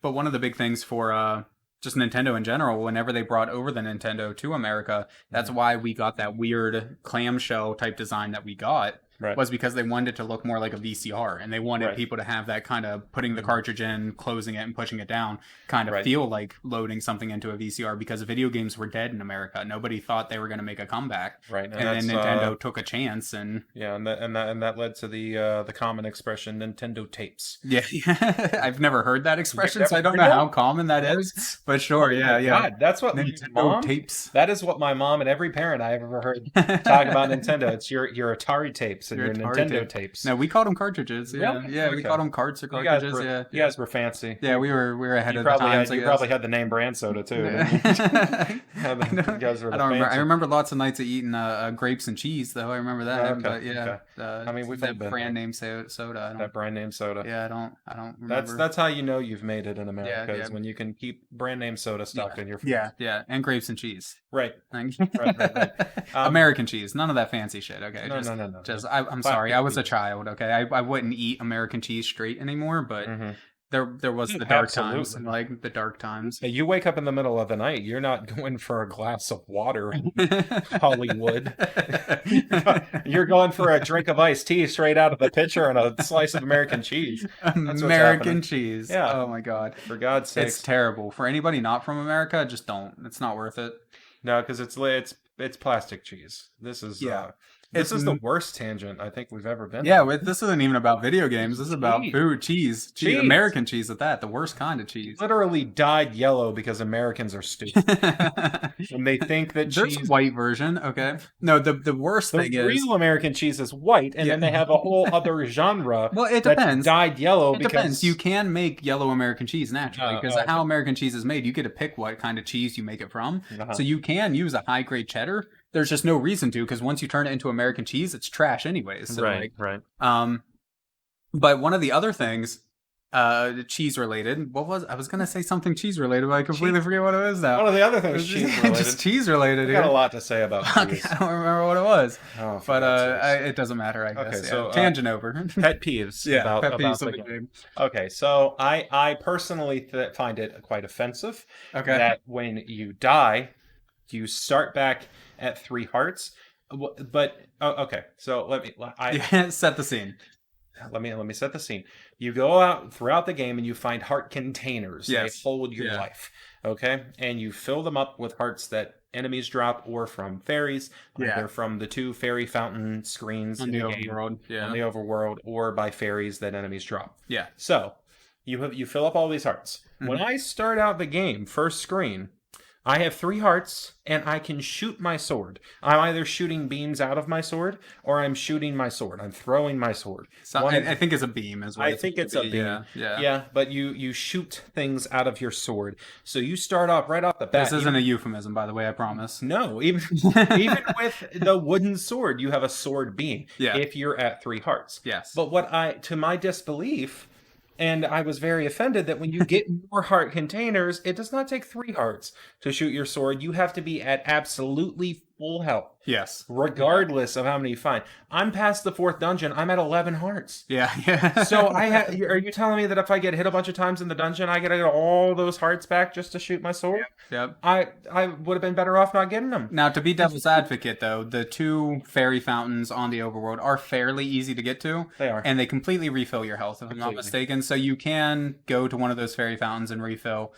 but one of the big things for... just Nintendo in general, whenever they brought over the Nintendo to America, that's why we got that weird clamshell type design that we got. was because they wanted it to look more like a VCR, and they wanted people to have that kind of putting the cartridge in, closing it, and pushing it down kind of feel like loading something into a VCR, because video games were dead in America. Nobody thought they were going to make a comeback. Right. And then Nintendo took a chance, and that led to the common expression Nintendo tapes. Yeah. I've never heard that expression, so I don't know how common that is. But sure, God, that's what Nintendo tapes. That is what my mom and every parent I've ever heard talk about Nintendo. It's your Atari tapes and your Nintendo tapes. No, we called them cartridges. Yeah, really? Yeah, we called them carts or cartridges. You guys were fancy. Yeah, we were ahead of the times. You probably had the name brand soda too. I remember lots of nights of eating grapes and cheese, though. I remember that. But I mean, we've had brand name soda. That brand name soda. Yeah, I don't remember. That's how you know you've made it in America, is when you can keep brand name soda stuck in your food. Yeah, and grapes and cheese. Right. right. American cheese, none of that fancy shit. Okay. No. Just I'm sorry, I was a child. Okay, I wouldn't eat American cheese straight anymore, but. There was the dark times, like the dark times. You wake up in the middle of the night. You're not going for a glass of water, Hollywood. You're going for a drink of iced tea straight out of the pitcher and a slice of American cheese. American cheese. Yeah. Oh my God. For God's sake. It's terrible. For anybody not from America, just don't. It's not worth it. No, because it's plastic cheese. This is This is the worst tangent I think we've ever been. Yeah, this isn't even about video games. This is about food, cheese, American cheese at that, the worst kind of cheese. Literally dyed yellow because Americans are stupid. And they think that there's a white version, okay? No, the worst thing is... The real American cheese is white, and then they have a whole other genre it depends. That's dyed yellow. It depends. You can make yellow American cheese naturally, because how American cheese is made, you get to pick what kind of cheese you make it from. So you can use a high-grade cheddar. There's just no reason to, because once you turn it into American cheese, it's trash anyways. So right. But one of the other things, cheese related. I was gonna say something cheese related, but I completely forget what it is now. One of the other things cheese related. Just cheese related. I got a lot to say about cheese. I don't remember what it was. But it doesn't matter, I guess. Okay, so tangent over. Pet peeves. Pet peeves about the game. Okay, so I personally find it quite offensive that when you die, you start back at 3 hearts, but okay. So let me set the scene. Let me set the scene. You go out throughout the game and you find heart containers. Yes. They hold your life. Okay, and you fill them up with hearts that enemies drop, or from fairies. Either from the 2 fairy fountain screens in the overworld, on the overworld, or by fairies that enemies drop. Yeah. So you fill up all these hearts. When I start out the game, first screen, I have 3 hearts, and I can shoot my sword. I'm either shooting beams out of my sword, or I'm shooting my sword. I'm throwing my sword. So I think it's a beam as well. I think it's a beam. Yeah, but you shoot things out of your sword. So you start off right off the bat. This isn't a euphemism, by the way, I promise. No, even with the wooden sword, you have a sword beam. Yeah. If you're at 3 hearts. Yes. But to my disbelief... And I was very offended that when you get more heart containers, it does not take 3 hearts to shoot your sword. You have to be at absolutely full health. Yes. Regardless of how many you find. I'm past the 4th dungeon. I'm at 11 hearts. Yeah. So are you telling me that if I get hit a bunch of times in the dungeon, I gotta get all those hearts back just to shoot my sword? Yep. I would have been better off not getting them. Now, to be devil's advocate, though, the 2 fairy fountains on the overworld are fairly easy to get to. They are. And they completely refill your health, if I'm not mistaken. So you can go to one of those fairy fountains and refill.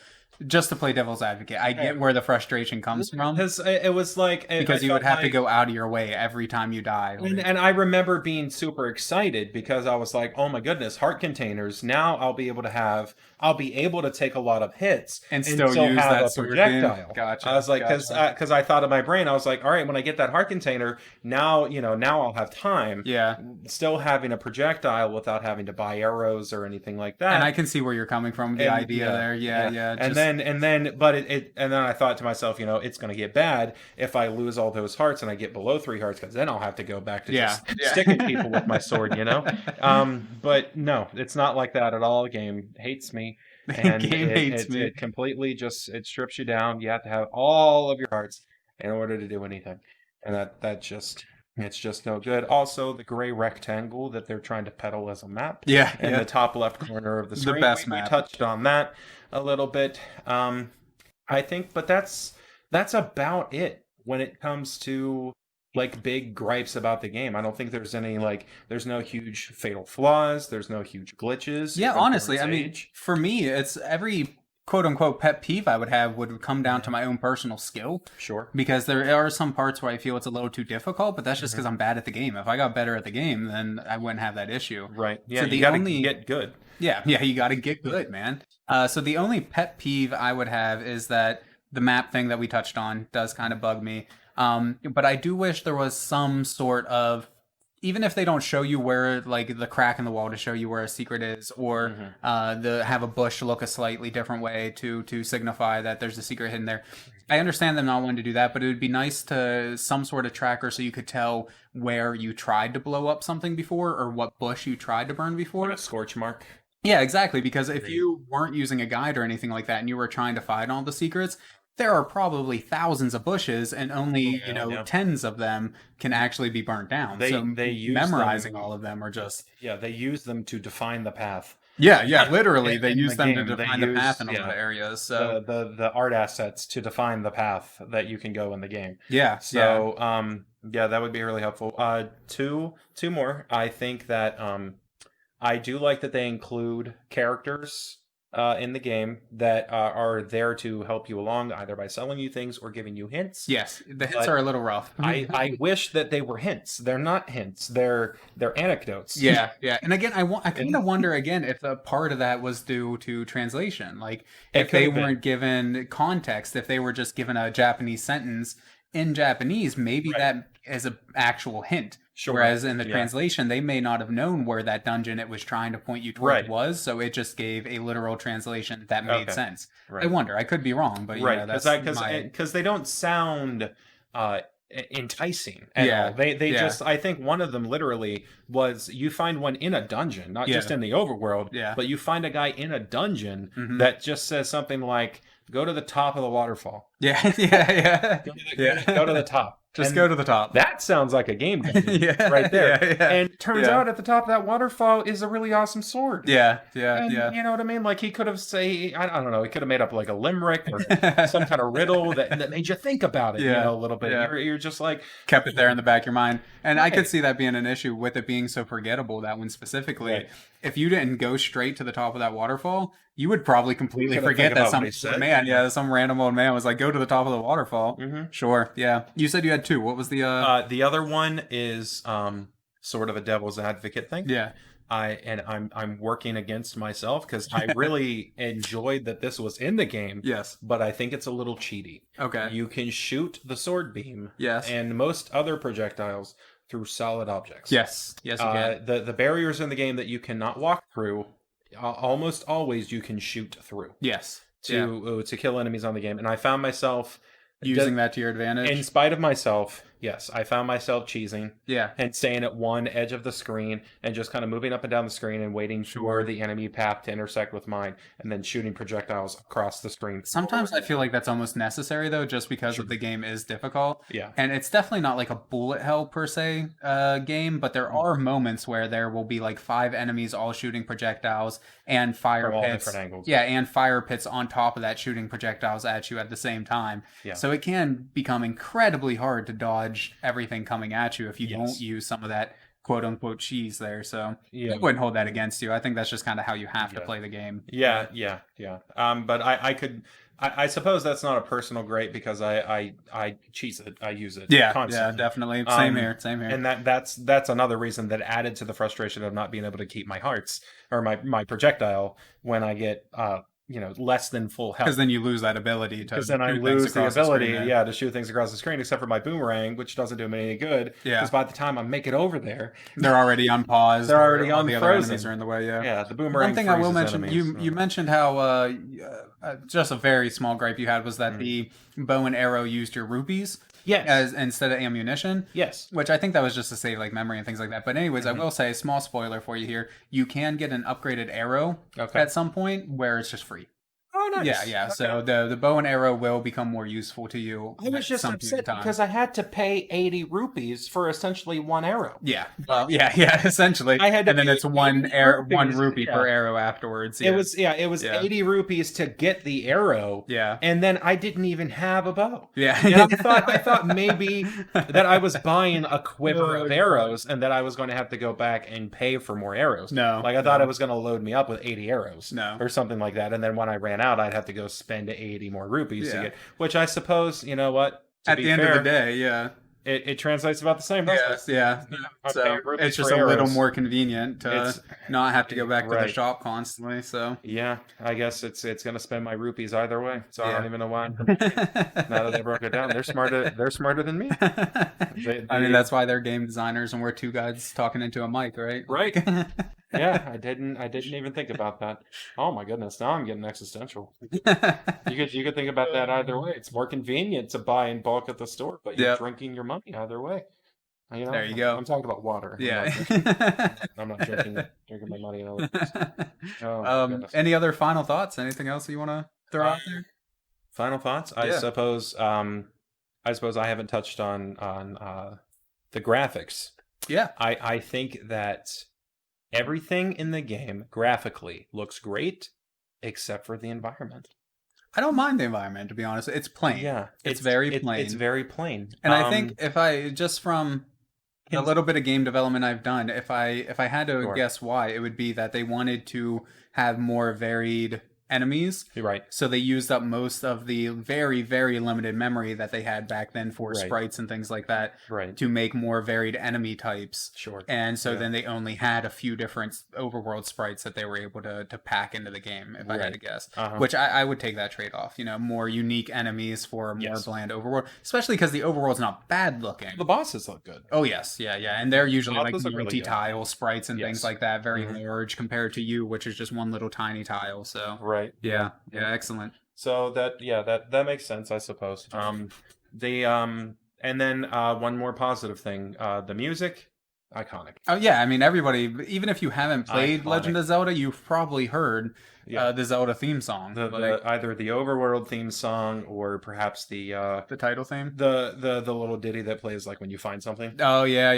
Just to play devil's advocate, I get where the frustration comes from. Because it was like... Because you would have to go out of your way every time you die. And I remember being super excited because I was like, oh my goodness, heart containers. Now I'll be able to take a lot of hits and still use have that a projectile. Gotcha. I was like, because I thought in my brain, I was like, all right, when I get that heart container, now I'll have time. Yeah. Still having a projectile without having to buy arrows or anything like that. And I can see where you're coming from. The idea there. Yeah. And then I thought to myself, it's going to get bad if I lose all those hearts and I get below 3 hearts, because then I'll have to go back to just sticking people with my sword, But no, it's not like that at all. The game hates me. And it completely it strips you down. You have to have all of your hearts in order to do anything. And it's just no good. Also, the gray rectangle that they're trying to peddle as a map. In the top left corner of the screen. The best map. We touched on that a little bit. I think, but that's about it when it comes to big gripes about the game. I don't think there's any there's no huge fatal flaws. There's no huge glitches. Yeah, honestly, I mean, for me, it's every quote unquote pet peeve I would have would come down to my own personal skill. Sure. Because there are some parts where I feel it's a little too difficult, but that's just because I'm bad at the game. If I got better at the game, then I wouldn't have that issue. Right. Yeah, so you gotta get good. Yeah, you gotta get good, man. So the only pet peeve I would have is that the map thing that we touched on does kind of bug me. But I do wish there was some sort of, even if they don't show you where, like, the crack in the wall to show you where a secret is, or have a bush look a slightly different way to signify that there's a secret hidden there. I understand them not wanting to do that, but it would be nice to some sort of tracker so you could tell where you tried to blow up something before, or what bush you tried to burn before. Like a scorch mark. Yeah, exactly, because if you weren't using a guide or anything like that and you were trying to find all the secrets, there are probably thousands of bushes, and only tens of them can actually be burnt down. They use memorizing all of them, or just they use them to define the path. Yeah, literally, they use them to define the path in a lot of areas. So the art assets to define the path that you can go in the game. Yeah. So that would be really helpful. Two more. I think that I do like that they include characters in the game that are there to help you along, either by selling you things or giving you hints. Yes, the hints are a little rough. I wish that they were hints. They're not hints. They're anecdotes. Yeah. And again, I kind of wonder again if a part of that was due to translation. Like, if they weren't given context, if they were just given a Japanese sentence in Japanese, maybe that is an actual hint. Sure. Whereas in the translation, they may not have known where that dungeon it was trying to point you towards was, so it just gave a literal translation that made sense. Right. I wonder. I could be wrong, but because they don't sound enticing at all. They just, I think one of them literally was, you find one in a dungeon, not just in the overworld, but you find a guy in a dungeon that just says something like, "Go to the top of the waterfall." Go to the top. Just go to the top. That sounds like a game dungeon right there. And turns out at the top of that waterfall is a really awesome sword. You know what I mean? Like, he could have I don't know, he could have made up like a limerick or some kind of riddle that made you think about it, a little bit. You're just like... Kept it there in the back of your mind. And I could see that being an issue with it being so forgettable, that one specifically. Right. If you didn't go straight to the top of that waterfall, you would probably completely forget that some random old man was like, "Go to the top of the waterfall." Sure, yeah. You said you had two. What was the the other one is sort of a devil's advocate thing. Yeah. I'm working against myself because I really enjoyed that this was in the game. Yes. But I think it's a little cheaty. Okay. You can shoot the sword beam. Yes. And most other projectiles through solid objects. Yes, you can. The barriers in the game that you cannot walk through, almost always you can shoot through. Yes. To kill enemies on the game. And I found myself using that to your advantage. In spite of myself, yes, I found myself cheesing. Yeah. And staying at one edge of the screen and just kind of moving up and down the screen and waiting for the enemy path to intersect with mine, and then shooting projectiles across the screen. Sometimes I feel like that's almost necessary, though, just because the game is difficult. Yeah. And it's definitely not like a bullet hell per se game, but there are moments where there will be like 5 enemies all shooting projectiles and fire from pits. All different angles. Yeah, and fire pits on top of that shooting projectiles at you at the same time. Yeah. So it can become incredibly hard to dodge everything coming at you if you don't use some of that quote unquote cheese there. So I wouldn't hold that against you. I think that's just kind of how you have to play the game. Yeah. But I suppose that's not a personal gripe because I cheese it. I use it. Constantly. Yeah, definitely. Same here. And that's another reason that added to the frustration of not being able to keep my hearts or my projectile when I get less than full health. Because then you lose that ability to. Because then I lose the ability, to shoot things across the screen, except for my boomerang, which doesn't do me any good. Yeah. Because by the time I make it over there, they're already unpaused. They're already unfrozen. The other enemies are in the way. Yeah. Yeah. The boomerang. One thing I will mention, you mentioned how just a very small gripe you had was that the bow and arrow used your rupees. Yes. As instead of ammunition. Yes. Which I think that was just to save like memory and things like that. But anyways, I will say a small spoiler for you here. You can get an upgraded arrow at some point where it's just free. Oh, nice. Yeah. Okay. So the bow and arrow will become more useful to you. I was just upset because I had to pay 80 rupees for essentially one arrow. Yeah. Well, yeah. Essentially, I had to, and then it's one rupee per arrow afterwards. Yeah. It was 80 rupees to get the arrow. Yeah. And then I didn't even have a bow. Yeah. And I thought maybe that I was buying a quiver of arrows and that I was going to have to go back and pay for more arrows. No. Like I thought it was going to load me up with 80 arrows. No. Or something like that. And then when I ran out, I'd have to go spend 80 more rupees to get, which I suppose, you know what? At the end of the day, yeah. It translates about the same. Yes, yeah. So it's just a little more convenient to not have to go back to the shop constantly. So yeah, I guess it's going to spend my rupees either way. So I don't even know why. Now that they broke it down, they're smarter than me. I mean, that's why they're game designers and we're two guys talking into a mic, right? Right. Yeah, I didn't even think about that. Oh my goodness, now I'm getting existential. You could think about that either way. It's more convenient to buy in bulk at the store, but you're drinking your money either way. You know, there you go. I'm talking about water. Yeah. I'm not drinking my money in other places. Any other final thoughts? Anything else you want to throw out there? Final thoughts? I suppose I haven't touched on the graphics. Yeah. I think that everything in the game graphically looks great except for the environment. I don't mind the environment, to be honest. It's plain. Yeah. It's very plain. It's very plain. And I think if I just from a little bit of game development I've done, if I had to guess why, it would be that they wanted to have more varied enemies. You're right. So they used up most of the very, very limited memory that they had back then for sprites and things like that to make more varied enemy types. Sure. And so then they only had a few different overworld sprites that they were able to pack into the game, if I had to guess. Which I would take that trade-off. You know, more unique enemies for a more bland overworld. Especially because the overworld's not bad looking. The bosses look good. Oh, yes. Yeah. And they're usually like multi-tile sprites and things like that. Very large compared to you, which is just one little tiny tile. So right. Yeah, excellent. So that makes sense, I suppose. And then one more positive thing, the music, iconic. Oh yeah, I mean everybody, even if you haven't played Legend of Zelda, you've probably heard the Zelda theme song. Either the overworld theme song or perhaps the title theme. The little ditty that plays like when you find something. Oh yeah,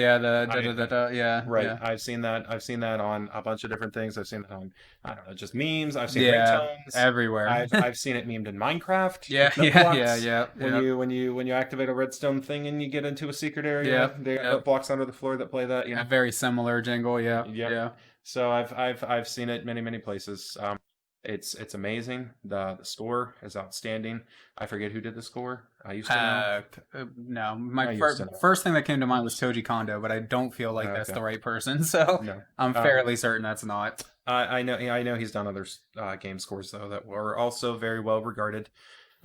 Right. Yeah. I've seen that on a bunch of different things. I've seen it on, I don't know, just memes. I've seen ringtones everywhere. I've seen it memed in Minecraft. Yeah. When you activate a redstone thing and you get into a secret area, they got blocks under the floor that play that. Yeah, very similar jingle. Yeah. So I've seen it many places. It's amazing. The score is outstanding. I forget who did the score. I used to know. No, my first thing that came to mind was Koji Kondo, but I don't feel like that's the right person. So I'm fairly certain that's not. I know he's done other game scores though that were also very well regarded.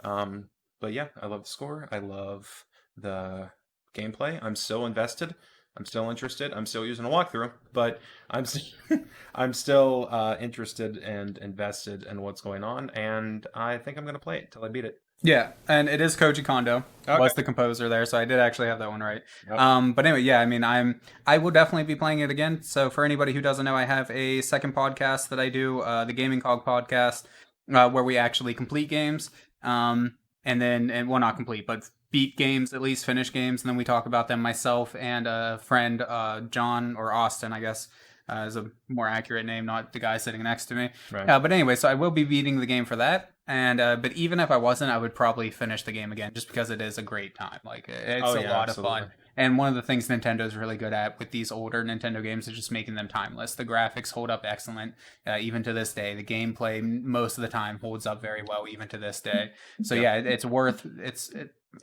But yeah, I love the score. I love the gameplay. I'm still invested. I'm still interested. I'm still using a walkthrough, but I'm still interested and invested in what's going on, and I think I'm going to play it till I beat it. Yeah, and it is Koji Kondo. Was the composer there, so I did actually have that one right. Yep. But anyway, I mean, I will definitely be playing it again. So for anybody who doesn't know, I have a second podcast that I do, the Gaming Cog Podcast, where we actually complete games, and not complete, but beat games, at least finish games, and then we talk about them. Myself and a friend, John or Austin, I guess, is a more accurate name, not the guy sitting next to me. Right. But anyway, so I will be beating the game for that. And but even if I wasn't, I would probably finish the game again, just because it is a great time. Like it's a lot of fun. And one of the things Nintendo's really good at with these older Nintendo games is just making them timeless. The graphics hold up excellent, even to this day. The gameplay most of the time holds up very well, even to this day. So it's worth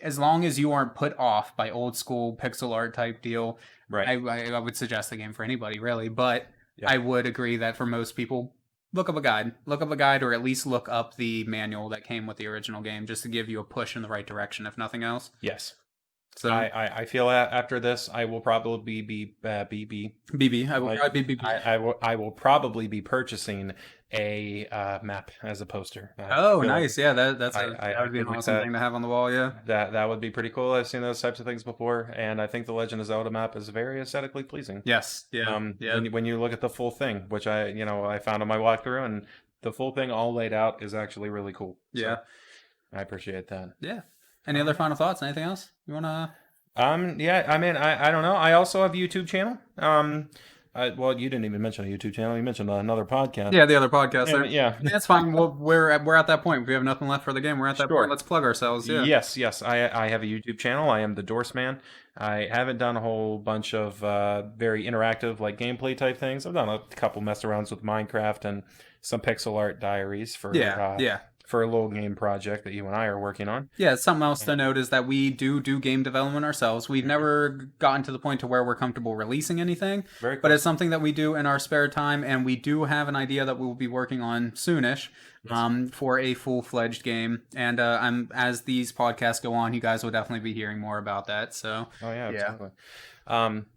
as long as you aren't put off by old school pixel art type deal. Right. I would suggest the game for anybody really, but I would agree that for most people, look up a guide, or at least look up the manual that came with the original game, just to give you a push in the right direction, if nothing else. Yes. So I feel after this, I will probably be BB. I will probably be purchasing a map as a poster. Nice! Yeah, that would be an awesome thing to have on the wall. Yeah, that would be pretty cool. I've seen those types of things before, and I think the Legend of Zelda map is very aesthetically pleasing. Yes. Yeah. When you look at the full thing, which I found on my walkthrough, and the full thing all laid out is actually really cool. Yeah. So I appreciate that. Yeah. Any other final thoughts? Anything else you want to... Yeah, I mean, I don't know. I also have a YouTube channel. Well, you didn't even mention a YouTube channel. You mentioned another podcast. Yeah, the other podcast there. Yeah. That's fine. We're at that point. We have nothing left for the game. We're at that point. Let's plug ourselves. Yeah. Yes. I have a YouTube channel. I am the Dorseman. I haven't done a whole bunch of very interactive like gameplay type things. I've done a couple mess arounds with Minecraft and some pixel art diaries for for a little game project that you and I are working on. Yeah, something else to note is that we do game development ourselves. We've never gotten to the point to where we're comfortable releasing anything, Very cool. But it's something that we do in our spare time, and we do have an idea that we will be working on soonish for a full-fledged game. And as these podcasts go on, you guys will definitely be hearing more about that. So, exactly.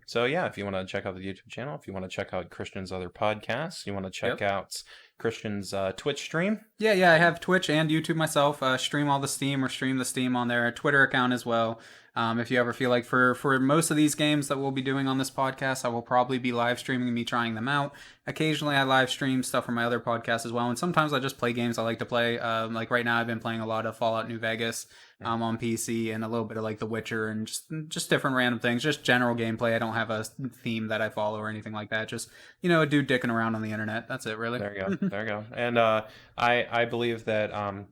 So yeah, if you want to check out the YouTube channel, if you want to check out Christian's other podcasts, you want to check out Christian's Twitch stream. Yeah, I have Twitch and YouTube myself. Stream all the Steam or stream the Steam on their Twitter account as well. If you ever feel like for most of these games that we'll be doing on this podcast, I will probably be live streaming me trying them out. Occasionally I live stream stuff from my other podcasts as well, and sometimes I just play games I like to play. Like right now I've been playing a lot of Fallout New Vegas on PC, and a little bit of like The Witcher, and just different random things, just general gameplay. I don't have a theme that I follow or anything like that. Just, a dude dicking around on the internet. That's it, really. There you go. And I believe that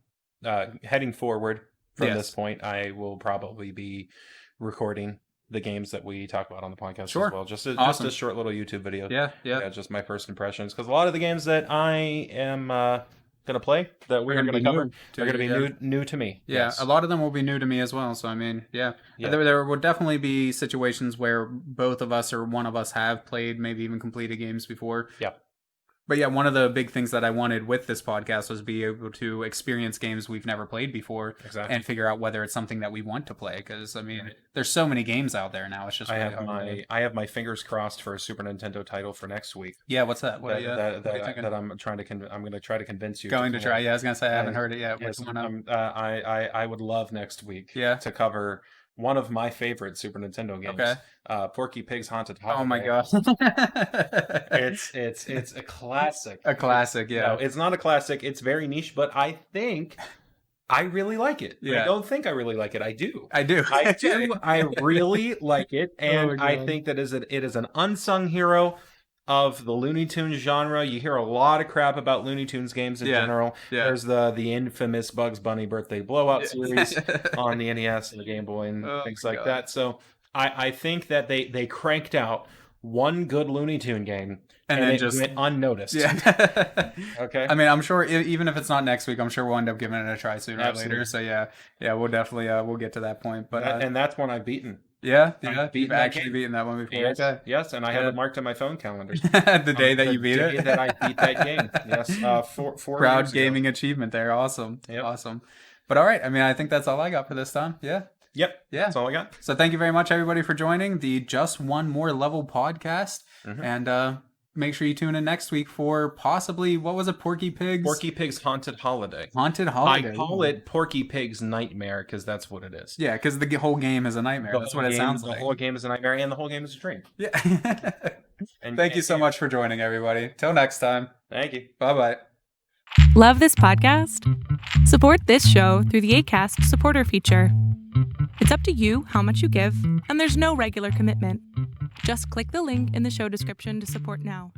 heading forward from this point, I will probably be recording the games that we talk about on the podcast as well. Just a short little YouTube video. Yeah. Just my first impressions, because a lot of the games that I am going to play that we're going to cover are going to be new to me. Yeah, yes. A lot of them will be new to me as well. So I mean, there will definitely be situations where both of us or one of us have played, maybe even completed games before. Yeah. But yeah, one of the big things that I wanted with this podcast was be able to experience games we've never played before, and figure out whether it's something that we want to play. Because I mean, there's so many games out there now. It's just I have my fingers crossed for a Super Nintendo title for next week. Yeah, what's that? That I'm going to try to convince you. Yeah, I was going to say I haven't heard it yet. Yes, I would love next week to cover one of my favorite Super Nintendo games, Porky Pig's Haunted Holiday. Oh my gosh. It's a classic. A classic, yeah. No, it's not a classic. It's very niche, but I think I really like it. Yeah. I don't think I really like it. I do. I do. I really like it, and I think that it is an unsung hero of the Looney Tunes genre. You hear a lot of crap about Looney Tunes games in general. Yeah. There's the infamous Bugs Bunny Birthday Blowout series on the NES and the Game Boy and things like that. So I think that they cranked out one good Looney Tune game and then it just went unnoticed. Yeah. Okay. I mean, I'm sure even if it's not next week, I'm sure we'll end up giving it a try sooner or later. So yeah, we'll definitely we'll get to that point. But and that's one I've beaten. Yeah, you've actually beaten that one before. Yes, and I have it marked on my phone calendar. The day that you beat it? The day that I beat that game. Yes, 4 Proud gaming achievement there. Awesome. Yep. Awesome. But all right, I mean, I think that's all I got for this time. Yeah. Yep. Yeah. That's all I got. So thank you very much, everybody, for joining the Just One More Level podcast. Mm-hmm. And make sure you tune in next week for possibly, what was it, Porky Pig's Haunted Holiday. Haunted Holiday. I call it Porky Pig's Nightmare because that's what it is. Yeah, because the whole game is a nightmare. That's what it sounds like. The whole game is a nightmare, and the whole game is a dream. Yeah. Thank you so much for joining, everybody. Till next time. Thank you. Bye-bye. Love this podcast? Support this show through the Acast supporter feature. It's up to you how much you give, and there's no regular commitment. Just click the link in the show description to support now.